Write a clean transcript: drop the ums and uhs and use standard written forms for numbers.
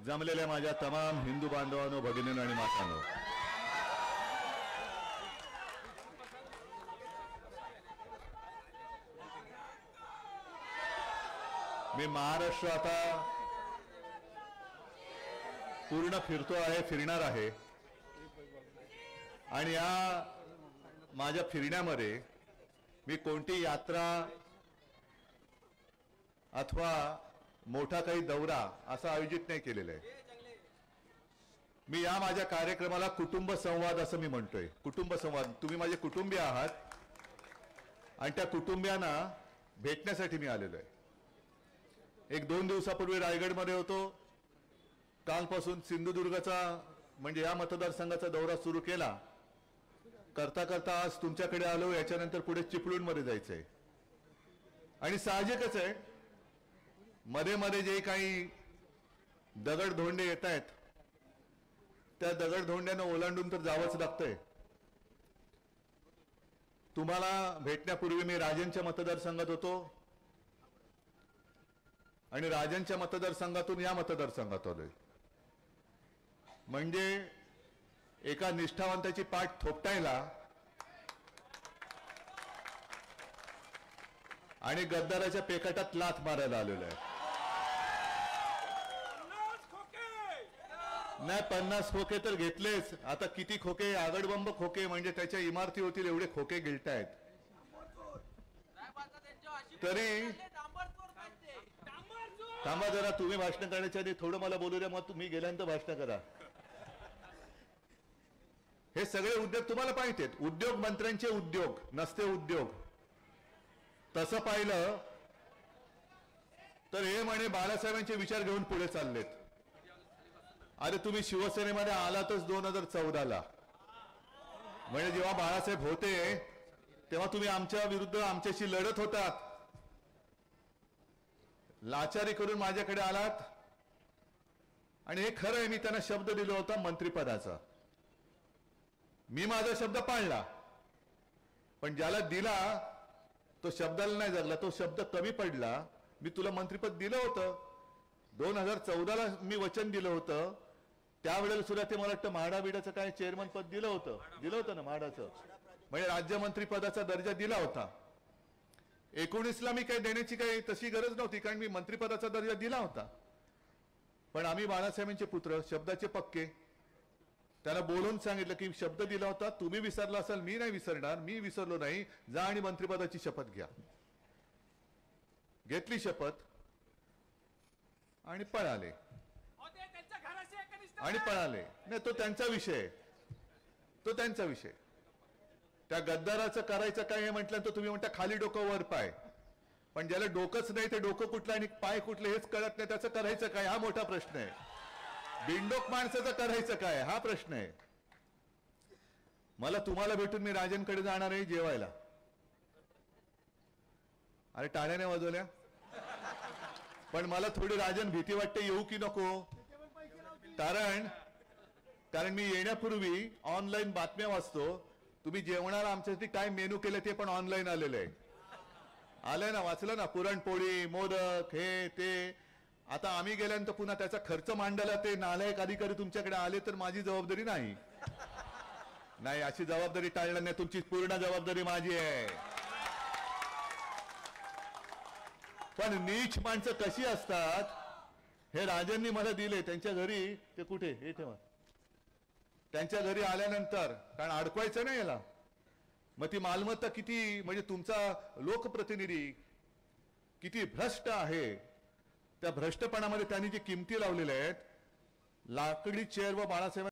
जमलेल्या माझ्या तमाम हिंदू बांधवांनो, भगिनींनो आणि मातांनो, मी महाराष्ट्र आता पूर्ण फिरतो आहे, फिरणार आहे। आणि या माझ्या फिरण्यामध्ये मी कोणती यात्रा अथवा मोठा काही दौरा असा आयोजित नाही केलेला आहे। मी या माझ्या कार्यक्रमाला कुटुंब संवाद असं मी म्हणतोय। कुटुंब संवाद, तुम्ही माझे कुटुंबीय आहात आणि त्या कुटुंबियांना भेटण्यासाठी मी आलेलो आहे। एक 2 दिवसापूर्वी रायगडमध्ये होतो, कालपासून सिंधुदुर्गचा म्हणजे या मतदारसंघाचा दौरा सुरू केला। करता करता आज तुमच्याकडे आलो, याच्यानंतर पुढे चिपळूणमध्ये जायचंय। आणि साहजिकच आहे, मध्ये मध्ये जे काही दगडधोंडे येत आहेत त्या दगडधोंड्यांना ओलांडून तर जावंच लागतंय। तुम्हाला भेटण्यापूर्वी मी राजनच्या मतदारसंघात होतो आणि राजनच्या मतदारसंघातून या मतदारसंघात आलोय। म्हणजे एका निष्ठावंताची पाठ थोपटायला आणि गद्दाराच्या पेकाटात लाथ मारायला आलेलो आहे। नाही, 50 खोके तर घेतलेच, आता किती खोके, आगडबंब खोके म्हणजे त्याच्या इमारती होतील एवढे खोके गिळतायत। तरी थांबा जरा, तुम्ही भाषण करण्याच्या आधी थोडं मला बोलू द्या, मग तुम्ही गेल्यानंतर भाषण करा। हे सगळे उद्योग तुम्हाला माहिती आहेत, उद्योग मंत्र्यांचे उद्योग नसते उद्योग। तसं पाहिलं तर हे म्हणे बाळासाहेबांचे विचार घेऊन पुढे चाललेत। अरे तुम्ही शिवसेनेमध्ये आलातच 2014ला, म्हणजे जेव्हा बाळासाहेब होते तेव्हा तुम्ही आमच्या विरुद्ध आमच्याशी लढत होतात, लाचारी करून माझ्याकडे आलात। आणि हे खरं आहे, मी त्यांना शब्द दिला होता मंत्रिपदाचा, मी माझा शब्द पाळला। पण ज्याला दिला तो शब्दाला नाही जगला, तो शब्द कमी पडला। मी तुला मंत्रिपद दिलं होतं 2014ला, मी वचन दिलं होतं त्यावेळेला सुद्धा ते मला वाटतं म्हाडा बिडाचं काय चेअरमन पद दिलं होतं ना, म्हाडाचं म्हणजे राज्यमंत्रीपदाचा दर्जा दिला होता। 19ला मी काही देण्याची काही तशी गरज नव्हती, कारण मी मंत्रिपदाचा दर्जा दिला होता। पण आम्ही बाळासाहेबांचे पुत्र, शब्दाचे पक्के, त्याला बोलून सांगितलं की शब्द दिला होता, तुम्ही विसरला असाल, मी नाही विसरणार, मी विसरलो नाही, जा आणि मंत्रिपदाची शपथ घ्या। घेतली शपथ आणि पळाले नाही, तो त्यांचा विषय, त्या गद्दाराचं करायचं काय हे म्हटलं तर तुम्ही म्हणता खाली डोकं वर पाय, पण ज्याला डोकंच नाही ते डोकं कुठलं आणि पाय कुठले हेच कळत नाही, त्याचं करायचं काय हा मोठा प्रश्न आहे। बिंडोक माणसाचं करायचं काय हा प्रश्न आहे। मला तुम्हाला भेटून मी राजनकडे जाणार आहे जेवायला। अरे टाळ्याने वाजवल्या, पण मला थोडी राजन भीती वाटते, येऊ की नको। कारण मी येण्यापूर्वी ऑनलाईन बातम्या वाचतो, तुम्ही जेवणाला आमच्यासाठी काय मेनू केले ते पण ऑनलाईन आलेलं आहे, आलंय ना, वाचलं ना, पुरणपोळी, मोदक, हे ते। आता आम्ही गेल्यानंतर पुन्हा त्याचा खर्च मांडायला ते नालायक अधिकारी तुमच्याकडे आले तर माझी जबाबदारी नाही, अशी जबाबदारी टाळणार नाही, तुमची पूर्ण जबाबदारी माझी आहे। पण नीच माणसं कशी असतात हे राजांनी मला दिले, त्यांच्या घरी ते कुठे हे ठेवा, त्यांच्या घरी आल्यानंतर, कारण अडकवायचं नाही याला, मग ती मालमत्ता किती म्हणजे तुमचा लोकप्रतिनिधी किती भ्रष्ट आहे, त्या भ्रष्टपणामध्ये त्यांनी जे किमती लावलेल्या आहेत, लाकडी चेअर व बाळासाहेब